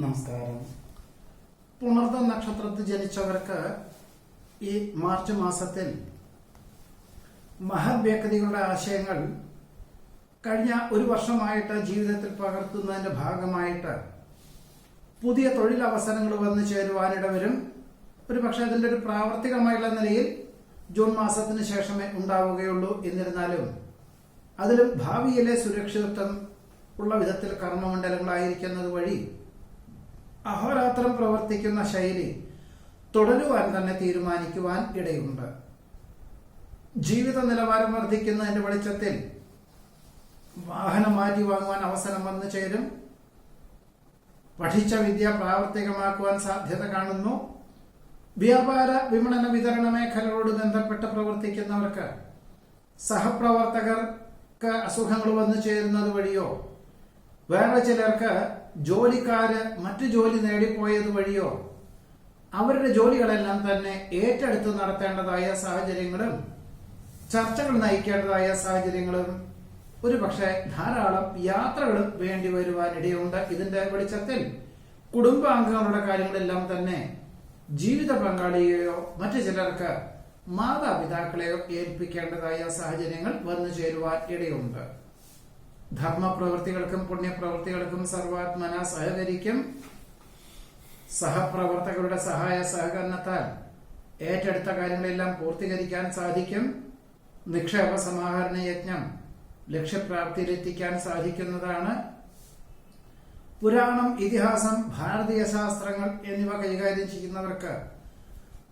നമസ്കാരം. പുണർദ നക്ഷത്രത്തിൽ ജനിച്ചവർക്ക് ഈ മാർച്ച് മാസത്തിൽ മഹത് വ്യക്തികളുടെ ആശയങ്ങൾ കഴിഞ്ഞ ഒരു വർഷമായിട്ട് ജീവിതത്തിൽ പകർത്തുന്നതിന്റെ ഭാഗമായിട്ട് പുതിയ തൊഴിലവസരങ്ങൾ വന്നു ചേരുവാനിട വരും. ഒരു പക്ഷേ അതിൻ്റെ ഒരു പ്രാവർത്തികമായുള്ള നിലയിൽ ജൂൺ മാസത്തിന് ശേഷമേ ഉണ്ടാവുകയുള്ളൂ. എന്നിരുന്നാലും അതിലും ഭാവിയിലെ സുരക്ഷിതത്വം ഉള്ള വിധത്തിൽ കർമ്മമണ്ഡലങ്ങളായിരിക്കുന്നത് വഴി അഹോരാത്രം പ്രവർത്തിക്കുന്ന ശൈലി തുടരുവാൻ തന്നെ തീരുമാനിക്കുവാൻ ഇടയുണ്ട്. ജീവിത നിലവാരം വർദ്ധിക്കുന്നതിന്റെ വെളിച്ചത്തിൽ വാഹനം മാറ്റി വാങ്ങുവാൻ അവസരം വന്നു ചേരും. പഠിച്ച വിദ്യ പ്രാവർത്തികമാക്കുവാൻ സാധ്യത കാണുന്നു. വ്യാപാര വിപണന വിതരണ മേഖലകളോട് ബന്ധപ്പെട്ട് പ്രവർത്തിക്കുന്നവർക്ക് സഹപ്രവർത്തകർക്ക് അസുഖങ്ങൾ വന്നു ചേരുന്നത് വഴിയോ വേറെ ചിലർക്ക് ജോലിക്കാര് മറ്റു ജോലി നേടിപ്പോയത് വഴിയോ അവരുടെ ജോലികളെല്ലാം തന്നെ ഏറ്റെടുത്ത് നടത്തേണ്ടതായ സാഹചര്യങ്ങളും ചർച്ചകൾ നയിക്കേണ്ടതായ സാഹചര്യങ്ങളും ഒരു പക്ഷേ ധാരാളം യാത്രകളും വേണ്ടി വരുവാനിടയുണ്ട്. ഇതിന്റെ വെളിച്ചത്തിൽ കുടുംബാംഗങ്ങളുടെ കാര്യങ്ങളെല്ലാം തന്നെ ജീവിത പങ്കാളിയെയോ മറ്റു ചിലർക്ക് മാതാപിതാക്കളെയോ ഏൽപ്പിക്കേണ്ടതായ സാഹചര്യങ്ങൾ വന്നു ചേരുവാൻ ഇടയുണ്ട്. ധർമ്മപ്രവൃത്തികൾക്കും പുണ്യപ്രവൃത്തികൾക്കും സർവാത്മന സഹകരിക്കും. സഹപ്രവർത്തകരുടെ സഹായ സഹകരണത്താൽ ഏറ്റെടുത്ത കാര്യങ്ങളെല്ലാം പൂർത്തീകരിക്കാൻ സാധിക്കും. നിക്ഷേപ സമാഹരണ യജ്ഞം ലക്ഷ്യപ്രാപ്തിയിലെത്തിക്കാൻ സാധിക്കുന്നതാണ്. പുരാണം, ഇതിഹാസം, ഭാരതീയ ശാസ്ത്രങ്ങൾ എന്നിവ കൈകാര്യം ചെയ്യുന്നവർക്ക്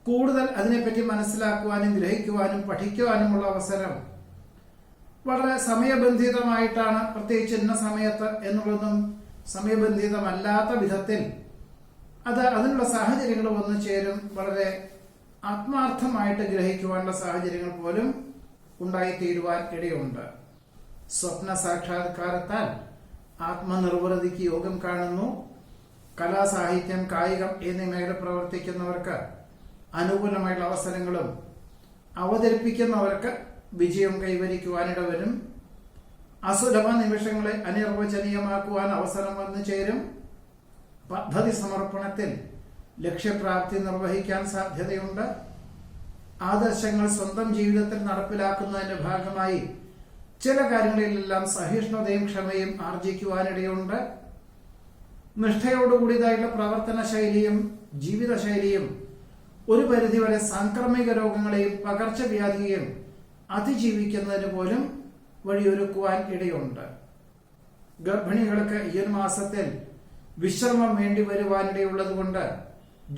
കൂടുതൽ അതിനെപ്പറ്റി മനസ്സിലാക്കുവാനും ഗ്രഹിക്കുവാനും പഠിക്കുവാനുമുള്ള അവസരം വളരെ സമയബന്ധിതമായിട്ടാണ്. പ്രത്യേകിച്ച് ഇന്ന സമയത്ത് എന്നുള്ളതും സമയബന്ധിതമല്ലാത്ത വിധത്തിൽ അതിനുള്ള സാഹചര്യങ്ങൾ വന്നു ചേരും. വളരെ ആത്മാർത്ഥമായിട്ട് ഗ്രഹിക്കുവാനുള്ള സാഹചര്യങ്ങൾ പോലും ഉണ്ടായിത്തീരുവാൻ ഇടയുണ്ട്. സ്വപ്ന സാക്ഷാത്കാരത്താൽ ആത്മനിർവൃതിക്ക് യോഗം കാണുന്നു. കലാ, സാഹിത്യം, കായികം എന്നീ മേഖല പ്രവർത്തിക്കുന്നവർക്ക് അനുകൂലമായുള്ള അവസരങ്ങളും അവതരിപ്പിക്കുന്നവർക്ക് വിജയം കൈവരിക്കുവാനിട വരും. അസുലഭ നിമിഷങ്ങളെ അനിർവചനീയമാക്കുവാൻ അവസരം വന്നു ചേരും. പദ്ധതി സമർപ്പണത്തിൽ ലക്ഷ്യപ്രാപ്തി നിർവഹിക്കാൻ സാധ്യതയുണ്ട്. ആദർശങ്ങൾ സ്വന്തം ജീവിതത്തിൽ നടപ്പിലാക്കുന്നതിന്റെ ഭാഗമായി ചില കാര്യങ്ങളിലെല്ലാം സഹിഷ്ണുതയും ക്ഷമയും ആർജിക്കുവാനിടയുണ്ട്. നിഷ്ഠയോടുകൂടിയതായുള്ള പ്രവർത്തന ശൈലിയും ജീവിതശൈലിയും ഒരു പരിധിവരെ സാംക്രമിക രോഗങ്ങളെയും പകർച്ചവ്യാധിയെയും അതിജീവിക്കുന്നതിന് പോലും വഴിയൊരുക്കുവാൻ ഇടയുണ്ട്. ഗർഭിണികൾക്ക് ഈ ഒരു മാസത്തിൽ വിശ്രമം വേണ്ടി വരുവാനിടയുള്ളത് കൊണ്ട്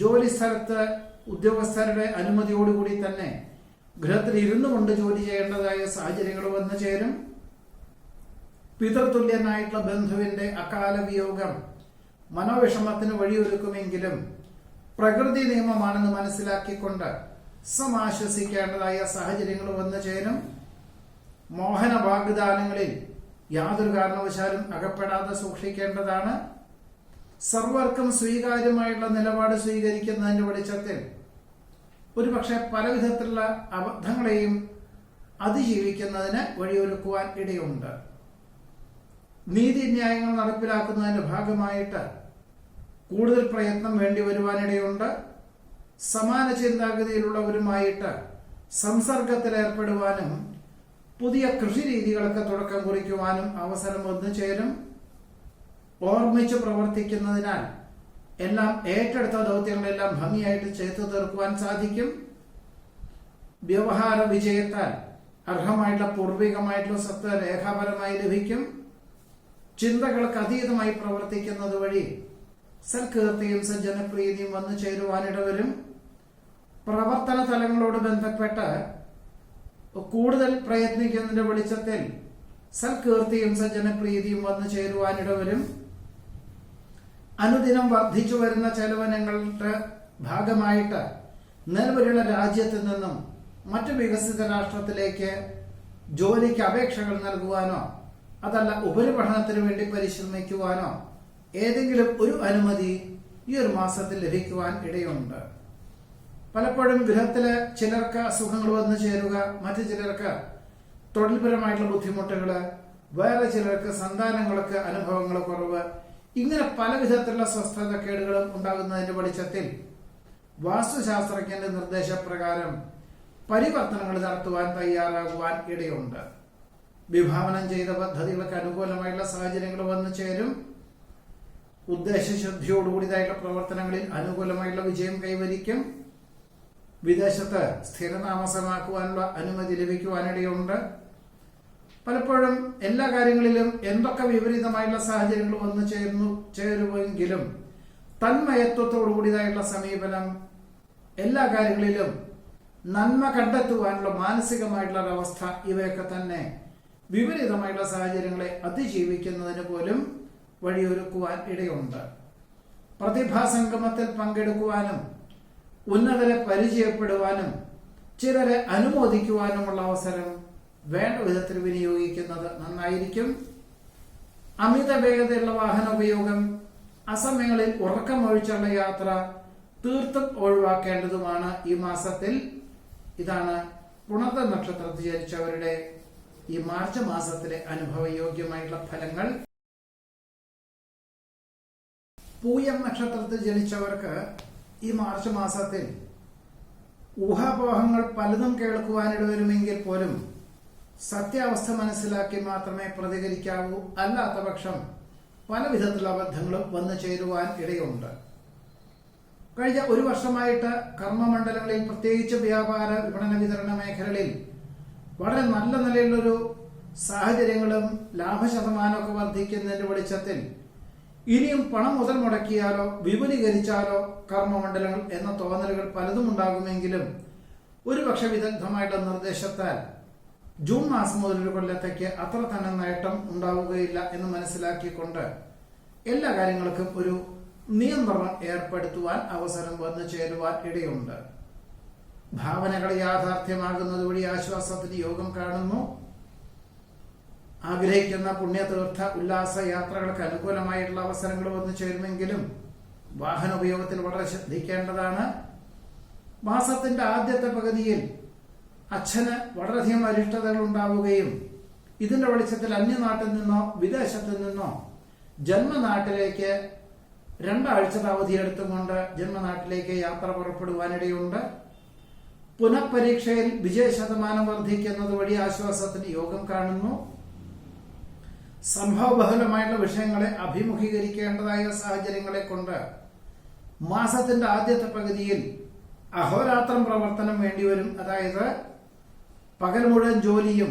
ജോലി സ്ഥലത്ത് ഉദ്യോഗസ്ഥരുടെ അനുമതിയോടുകൂടി തന്നെ ഗൃഹത്തിൽ ഇരുന്നു കൊണ്ട് ജോലി ചെയ്യേണ്ടതായ സാഹചര്യങ്ങൾ വന്നു ചേരും. പിതൃതുല്യനായിട്ടുള്ള ബന്ധുവിന്റെ അകാല വിയോഗം മനോവിഷമത്തിന് വഴിയൊരുക്കുമെങ്കിലും പ്രകൃതി നിയമമാണെന്ന് മനസ്സിലാക്കിക്കൊണ്ട് സമാശ്വസിക്കേണ്ടതായ സാഹചര്യങ്ങൾ വന്നു ചേരും. മോഹന വാഗ്ദാനങ്ങളിൽ യാതൊരു കാരണവശാലും അകപ്പെടാതെ സൂക്ഷിക്കേണ്ടതാണ്. സർവർക്കും സ്വീകാര്യമായിട്ടുള്ള നിലപാട് സ്വീകരിക്കുന്നതിന്റെ വെളിച്ചത്തിൽ ഒരുപക്ഷെ പലവിധത്തിലുള്ള അബദ്ധങ്ങളെയും അതിജീവിക്കുന്നതിന് വഴിയൊരുക്കുവാൻ ഇടയുണ്ട്. നീതിന്യായങ്ങൾ നടപ്പിലാക്കുന്നതിന്റെ ഭാഗമായിട്ട് കൂടുതൽ പ്രയത്നം വേണ്ടി വരുവാനിടയുണ്ട്. സമാന ചിന്താഗതിയിലുള്ളവരുമായിട്ട് സംസർഗത്തിൽ ഏർപ്പെടുവാനും പുതിയ കൃഷി രീതികൾക്ക് തുടക്കം കുറിക്കുവാനും അവസരം വന്നു ചേരും. ഓർമ്മിച്ച് പ്രവർത്തിക്കുന്നതിനാൽ എല്ലാം ഏറ്റെടുത്ത ദൗത്യങ്ങളെല്ലാം ഭംഗിയായിട്ട് ചെയ്തു തീർക്കുവാൻ സാധിക്കും. വ്യവഹാര വിജയത്താൽ അർഹമായിട്ടുള്ള പൂർവികമായിട്ടുള്ള സ്വത്ത് രേഖാപരമായി ലഭിക്കും. ചിന്തകൾക്ക് അതീതമായി പ്രവർത്തിക്കുന്നത് വഴി സൽകീർത്തിയും സജ്ജനപ്രീതിയും വന്നു ചേരുവാനിടവരും. പ്രവർത്തന തലങ്ങളോട് ബന്ധപ്പെട്ട് കൂടുതൽ പ്രയത്നിക്കുന്നതിന്റെ വെളിച്ചത്തിൽ സൽകീർത്തിയും സജ്ജനപ്രീതിയും വന്നു ചേരുവാനിടവരും. അനുദിനം വർദ്ധിച്ചു വരുന്ന ചെലവനങ്ങളുടെ ഭാഗമായിട്ട് നിലവിലുള്ള രാജ്യത്തിൽ നിന്നും മറ്റു വികസിത രാഷ്ട്രത്തിലേക്ക് ജോലിക്ക് അപേക്ഷകൾ നൽകുവാനോ അതല്ല ഉപരിപഠനത്തിന് വേണ്ടി പരിശ്രമിക്കുവാനോ ഏതെങ്കിലും ഒരു അനുമതി ഈ ഒരു മാസത്തിൽ ലഭിക്കുവാൻ ഇടയുണ്ട്. പലപ്പോഴും ഗൃഹത്തില് ചിലർക്ക് അസുഖങ്ങൾ വന്നു ചേരുക, മറ്റു ചിലർക്ക് തൊഴിൽപരമായിട്ടുള്ള ബുദ്ധിമുട്ടുകള്, വേറെ ചിലർക്ക് സന്താനങ്ങൾക്ക് അനുഭവങ്ങൾ കുറവ്, ഇങ്ങനെ പല വിധത്തിലുള്ള സ്വസ്ഥതക്കേടുകളും ഉണ്ടാകുന്നതിന്റെ വെളിച്ചത്തിൽ വാസ്തുശാസ്ത്രജ്ഞന്റെ നിർദ്ദേശപ്രകാരം പരിവർത്തനങ്ങൾ നടത്തുവാൻ തയ്യാറാകുവാൻ ഇടയുണ്ട്. വിഭാവനം ചെയ്ത പദ്ധതികൾക്ക് അനുകൂലമായുള്ള സാഹചര്യങ്ങൾ വന്നു ചേരും. ഉദ്ദേശശുദ്ധിയോടുകൂടിയതായിട്ടുള്ള പ്രവർത്തനങ്ങളിൽ അനുകൂലമായുള്ള വിജയം കൈവരിക്കും. വിദേശത്ത് സ്ഥിരതാമസമാക്കുവാനുള്ള അനുമതി ലഭിക്കുവാനിടയുണ്ട്. പലപ്പോഴും എല്ലാ കാര്യങ്ങളിലും എന്തൊക്കെ വിപരീതമായുള്ള സാഹചര്യങ്ങൾ വന്നു ചേരുമെങ്കിലും തന്മയത്വത്തോടുകൂടിയതായുള്ള സമീപനം എല്ലാ കാര്യങ്ങളിലും നന്മ കണ്ടെത്തുവാനുള്ള മാനസികമായിട്ടുള്ള ഒരവസ്ഥ, ഇവയൊക്കെ തന്നെ വിപരീതമായുള്ള സാഹചര്യങ്ങളെ അതിജീവിക്കുന്നതിന് പോലും വഴിയൊരുക്കുവാൻ ഇടയുണ്ട്. പ്രതിഭാസംഗമത്തിൽ പങ്കെടുക്കുവാനും ഉന്നതരെ പരിചയപ്പെടുവാനും ചിലരെ അനുമോദിക്കുവാനുമുള്ള അവസരം വേണ്ട വിധത്തിൽ വിനിയോഗിക്കുന്നത് നന്നായിരിക്കും. അമിത വേഗതയുള്ള വാഹന ഉപയോഗം, അസമയങ്ങളിൽ ഉറക്കമൊഴിച്ചുള്ള യാത്ര തീർത്തും ഒഴിവാക്കേണ്ടതുമാണ് ഈ മാസത്തിൽ. ഇതാണ് പുണർത നക്ഷത്രത്തിൽ ജനിച്ചവരുടെ ഈ മാർച്ച് മാസത്തിലെ അനുഭവയോഗ്യമായിട്ടുള്ള ഫലങ്ങൾ. പൂയം നക്ഷത്രത്തിൽ ജനിച്ചവർക്ക് ഈ മാർച്ച് മാസത്തിൽ ഊഹാപോഹങ്ങൾ പലതും കേൾക്കുവാനിടവരുമെങ്കിൽ പോലും സത്യാവസ്ഥ മനസ്സിലാക്കി മാത്രമേ പ്രതികരിക്കാവൂ. അല്ലാത്ത പക്ഷം പല വിധത്തിലുള്ള അബദ്ധങ്ങളും വന്നു ചേരുവാൻ ഇടയുണ്ട്. കഴിഞ്ഞ ഒരു വർഷമായിട്ട് കർമ്മമണ്ഡലങ്ങളിൽ, പ്രത്യേകിച്ച് വ്യാപാര വിപണന വിതരണ മേഖലകളിൽ വളരെ നല്ല നിലയിലൊരു സാഹചര്യങ്ങളും ലാഭശതമാനമൊക്കെ വർദ്ധിക്കുന്നതിന്റെ വെളിച്ചത്തിൽ ഇനിയും പണം മുതൽ മുടക്കിയാലോ വിപുലീകരിച്ചാലോ കർമ്മമണ്ഡലങ്ങൾ എന്ന തോന്നലുകൾ പലതും ഉണ്ടാകുമെങ്കിലും ഒരുപക്ഷെ വിദഗ്ധമായിട്ടുള്ള നിർദ്ദേശത്താൽ ജൂൺ മാസം മുതൽ ഒരു കൊല്ലത്തേക്ക് അത്ര തന്നെ നേട്ടം ഉണ്ടാവുകയില്ല എന്ന് മനസ്സിലാക്കിക്കൊണ്ട് എല്ലാ കാര്യങ്ങൾക്കും ഒരു നിയന്ത്രണം ഏർപ്പെടുത്തുവാൻ അവസരം വന്നു ചേരുവാൻ ഇടയുണ്ട്. ഭാവനകൾ യാഥാർത്ഥ്യമാകുന്നത് വഴി ആശ്വാസത്തിന് യോഗം കാണുന്നു. ആഗ്രഹിക്കുന്ന പുണ്യതീർത്ഥ ഉല്ലാസ യാത്രകൾക്ക് അനുകൂലമായിട്ടുള്ള അവസരങ്ങൾ വന്നു ചേരുമെങ്കിലും വാഹന ഉപയോഗത്തിൽ വളരെ ശ്രദ്ധിക്കേണ്ടതാണ്. മാസത്തിന്റെ ആദ്യത്തെ പകുതിയിൽ അച്ഛന് വളരെയധികം അരിഷ്ടതകൾ ഉണ്ടാവുകയും ഇതിന്റെ വെളിച്ചത്തിൽ അന്യനാട്ടിൽ നിന്നോ വിദേശത്ത് നിന്നോ ജന്മനാട്ടിലേക്ക് 2 ആഴ്ചത്തെ അവധിയെടുത്തുകൊണ്ട് ജന്മനാട്ടിലേക്ക് യാത്ര പുറപ്പെടുവാനിടയുണ്ട്. പുനഃപരീക്ഷയിൽ വിജയശതമാനം വർദ്ധിക്കുന്നത് വഴി ആശ്വാസത്തിന് യോഗം കാണുന്നു. സംഭവബഹുലമായിട്ടുള്ള വിഷയങ്ങളെ അഭിമുഖീകരിക്കേണ്ടതായ സാഹചര്യങ്ങളെ കൊണ്ട് മാസത്തിന്റെ ആദ്യത്തെ പകുതിയിൽ അഹോരാത്രം പ്രവർത്തനം വേണ്ടിവരും. അതായത് പകൽ മുഴുവൻ ജോലിയും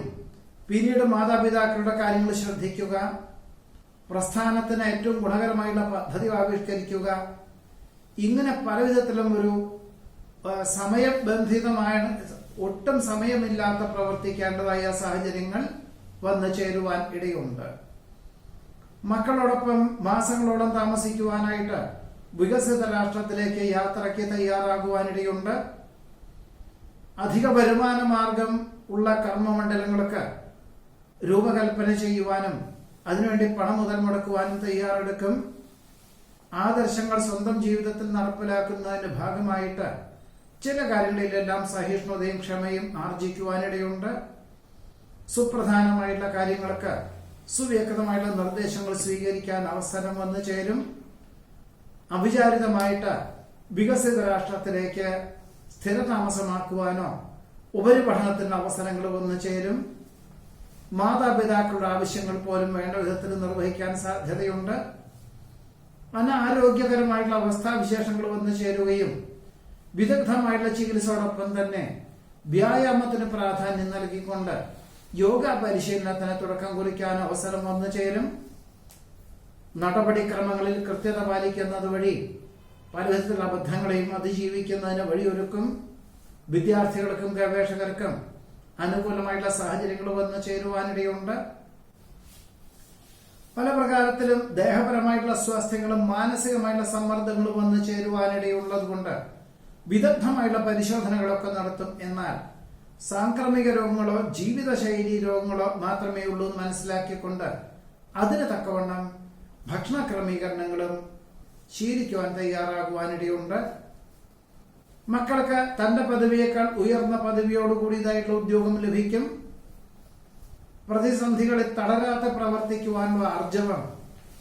പിന്നീട് മാതാപിതാക്കളുടെ കാര്യങ്ങൾ ശ്രദ്ധിക്കുക, പ്രസ്ഥാനത്തിന് ഏറ്റവും ഗുണകരമായുള്ള പദ്ധതി ആവിഷ്കരിക്കുക, ഇങ്ങനെ പലവിധത്തിലും ഒരു സമയബന്ധിതമായ ഒട്ടും സമയമില്ലാത്ത പ്രവർത്തിക്കേണ്ടതായ സാഹചര്യങ്ങൾ വന്നു ചേരുവാൻ ഇടയുണ്ട്. മക്കളോടൊപ്പം മാസങ്ങളോളം താമസിക്കുവാനായിട്ട് വികസിത രാഷ്ട്രത്തിലേക്ക് യാത്രയ്ക്ക് തയ്യാറാകുവാനിടയുണ്ട്. അധിക വരുമാന മാർഗം ഉള്ള കർമ്മമണ്ഡലങ്ങൾക്ക് രൂപകൽപ്പന ചെയ്യുവാനും അതിനുവേണ്ടി പണം മുതൽ മുടക്കുവാനും തയ്യാറെടുക്കും. ആദർശങ്ങൾ സ്വന്തം ജീവിതത്തിൽ നടപ്പിലാക്കുന്നതിന്റെ ഭാഗമായിട്ട് ചില കാര്യങ്ങളിലെല്ലാം സഹിഷ്ണുതയും ക്ഷമയും ആർജിക്കുവാനിടയുണ്ട്. സുപ്രധാനമായിട്ടുള്ള കാര്യങ്ങൾക്ക് സുവ്യക്തമായിട്ടുള്ള നിർദ്ദേശങ്ങൾ സ്വീകരിക്കാൻ അവസരം വന്നു ചേരും. അവിചാരിതമായിട്ട് വികസിത രാഷ്ട്രത്തിലേക്ക് സ്ഥിരതാമസമാക്കുവാനോ ഉപരിപഠനത്തിന് അവസരങ്ങൾ വന്നു ചേരും. മാതാപിതാക്കളുടെ ആവശ്യങ്ങൾ പോലും വേണ്ട വിധത്തിൽ നിർവഹിക്കാൻ സാധ്യതയുണ്ട്. അനാരോഗ്യകരമായിട്ടുള്ള അവസ്ഥാവിശേഷങ്ങൾ വന്നു ചേരുകയും വിദഗ്ധമായിട്ടുള്ള ചികിത്സയോടൊപ്പം തന്നെ വ്യായാമത്തിന് പ്രാധാന്യം നൽകിക്കൊണ്ട് യോഗ പരിശീലനത്തിന് തുടക്കം കുറിക്കാൻ അവസരം വന്നു ചേരും. നടപടിക്രമങ്ങളിൽ കൃത്യത പാലിക്കുന്നത് വഴി പലവിധത്തിലുള്ള അബദ്ധങ്ങളെയും അതിജീവിക്കുന്നതിന് വഴിയൊരുക്കും. വിദ്യാർത്ഥികൾക്കും ഗവേഷകർക്കും അനുകൂലമായിട്ടുള്ള സാഹചര്യങ്ങൾ വന്നു ചേരുവാനിടയുണ്ട്. പല പ്രകാരത്തിലും ദേഹപരമായിട്ടുള്ള സ്വാസ്ഥ്യങ്ങളും മാനസികമായിട്ടുള്ള സമ്മർദ്ദങ്ങളും വന്നു ചേരുവാനിടയുള്ളത് കൊണ്ട് വിദഗ്ധമായിട്ടുള്ള പരിശോധനകളൊക്കെ നടത്തും. എന്നാൽ സാംക്രമിക രോഗങ്ങളോ ജീവിതശൈലി രോഗങ്ങളോ മാത്രമേ ഉള്ളൂ എന്ന് മനസ്സിലാക്കിക്കൊണ്ട് അതിന് തക്കവണ്ണം ഭക്ഷണ ക്രമീകരണങ്ങളും ശീലിക്കുവാൻ തയ്യാറാകുവാനിടയുണ്ട്. മക്കൾക്ക് തന്റെ പദവിയേക്കാൾ ഉയർന്ന പദവിയോടുകൂടിയതായിട്ടുള്ള ഉദ്യോഗം ലഭിക്കും. പ്രതിസന്ധികളിൽ തളരാതെ പ്രവർത്തിക്കുവാനുള്ള ആർജവം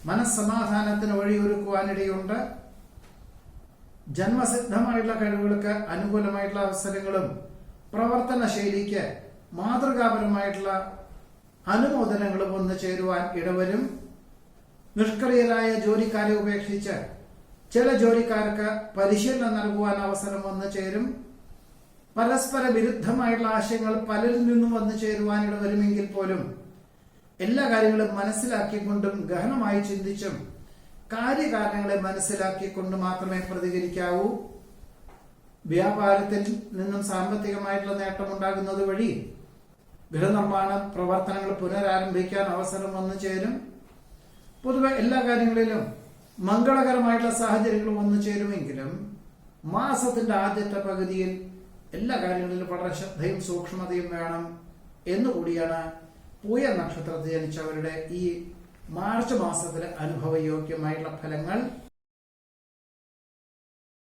മനസ്സമാധാനത്തിന് വഴിയൊരുക്കുവാനിടയുണ്ട്. ജന്മസിദ്ധമായിട്ടുള്ള കഴിവുകൾക്ക് അനുകൂലമായിട്ടുള്ള അവസരങ്ങളും പ്രവർത്തന ശൈലിക്ക് മാതൃകാപരമായിട്ടുള്ള അനുമോദനങ്ങളും വന്നു ചേരുവാൻ ഇടവരും. നിഷ്ക്രിയരായ ജോലിക്കാരെ ഉപേക്ഷിച്ച് ചില ജോലിക്കാർക്ക് പരിശീലനം നൽകുവാൻ അവസരം വന്നു ചേരും. പരസ്പര വിരുദ്ധമായിട്ടുള്ള ആശയങ്ങൾ പലരിൽ നിന്നും വന്നു ചേരുവാൻ ഇടവരുമെങ്കിൽ പോലും എല്ലാ കാര്യങ്ങളും മനസ്സിലാക്കിക്കൊണ്ടും ഗഹനമായി ചിന്തിച്ചും കാര്യകാരണങ്ങളെ മനസ്സിലാക്കിക്കൊണ്ട് മാത്രമേ പ്രതികരിക്കാവൂ. വ്യാപാരത്തിൽ നിന്നും സാമ്പത്തികമായിട്ടുള്ള നേട്ടമുണ്ടാകുന്നത് വഴി ഗൃഹനിർമ്മാണ പ്രവർത്തനങ്ങൾ പുനരാരംഭിക്കാൻ അവസരം വന്നു ചേരും. പൊതുവെ എല്ലാ കാര്യങ്ങളിലും മംഗളകരമായിട്ടുള്ള സാഹചര്യങ്ങൾ വന്നു ചേരുമെങ്കിലും മാസത്തിന്റെ ആദ്യത്തെ പകുതിയിൽ എല്ലാ കാര്യങ്ങളിലും വളരെ ശ്രദ്ധയും സൂക്ഷ്മതയും വേണം എന്നുകൂടിയാണ് പൂയ നക്ഷത്രത്തിൽ ജനിച്ചവരുടെ ഈ മാർച്ച് മാസത്തിലെ അനുഭവയോഗ്യമായിട്ടുള്ള ഫലങ്ങൾ.